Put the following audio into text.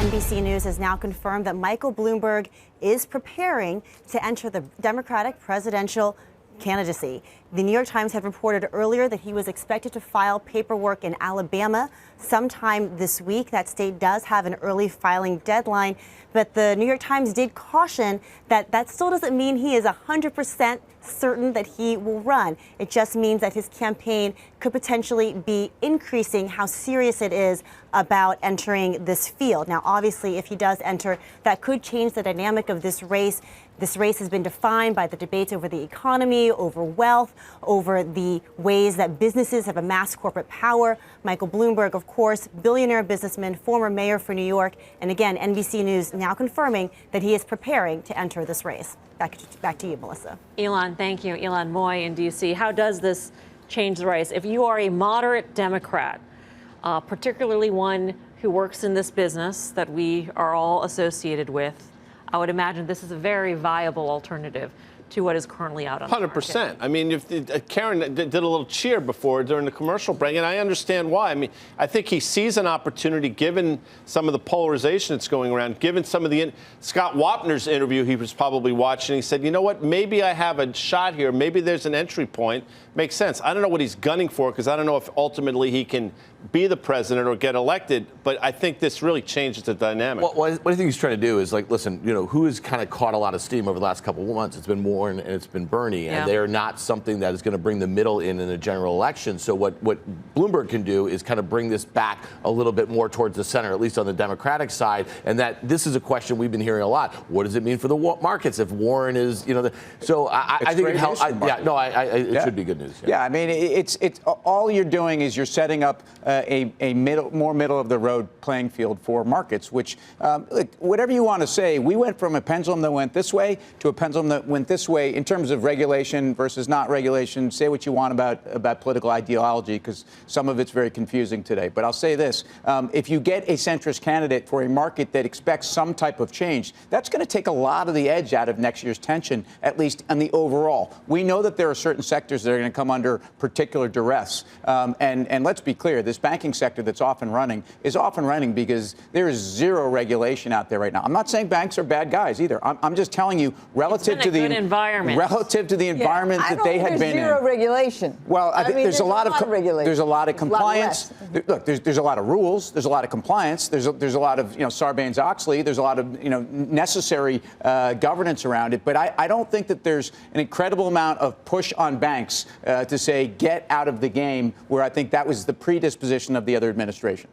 NBC News has now confirmed that Michael Bloomberg is preparing to enter the Democratic presidential candidacy. The New York Times had reported earlier that he was expected to file paperwork in Alabama sometime this week. That state does have an early filing deadline, but the New York Times did caution that that still doesn't mean he is 100% certain that he will run. It just means that his campaign could potentially be increasing how serious it is about entering this field. Now, obviously, if he does enter, that could change the dynamic of this race. This race has been defined by the debates over the economy, over wealth, over the ways that businesses have amassed corporate power. Michael Bloomberg, of course, billionaire businessman, former mayor for New York. And again, NBC News now confirming that he is preparing to enter this race. Back to you, Melissa. Ylan, thank you. Ylan Moy in D.C. How does this change the race? If you are a moderate Democrat, particularly one who works in this business that we are all associated with, I would imagine this is a very viable alternative to what is currently out on 100%. the market. I mean, if Karen did a little cheer before during the commercial break, and I understand why. I mean, I think he sees an opportunity given some of the polarization that's going around, given some of the Scott Wapner's interview he was probably watching. He said, you know what, maybe I have a shot here. Maybe there's an entry point. Makes sense. I don't know what he's gunning for because I don't know if ultimately he can be the president or get elected. But I think this really changes the dynamic. Well, what I think he's trying to do is, like, listen, you know, who has kind of caught a lot of steam over the last couple of months? It's been Warren and it's been Bernie, and they're not something that is going to bring the middle in a general election. So what Bloomberg can do is kind of bring this back a little bit more towards the center, at least on the Democratic side. And that this is a question we've been hearing a lot. What does it mean for the markets if Warren is, you know, I think it helps. It should be good news. Yeah, I mean, it's all you're doing is you're setting up a more middle of the road playing field for markets, which, look, whatever you want to say, we went from a pendulum that went this way to a pendulum that went this way in terms of regulation versus not regulation. Say what you want about political ideology, because some of it's very confusing today. But I'll say this. If you get a centrist candidate for a market that expects some type of change, that's going to take a lot of the edge out of next year's tension, at least on the overall. We know that there are certain sectors that are going to come under particular duress. And let's be clear, this banking sector that's off and running is off and running because there is zero regulation out there right now. I'm not saying banks are bad guys either. I'm just telling you, relative to the environment that they had been in. Zero regulation. Well, I think there's a lot of regulation. There's a lot of compliance. Look, there's a lot of rules. There's a lot of compliance. There's a lot of, you know, Sarbanes-Oxley. There's a lot of, you know, necessary governance around it. But I don't think that there's an incredible amount of push on banks to say get out of the game, where I think that was the predisposition of the other administration.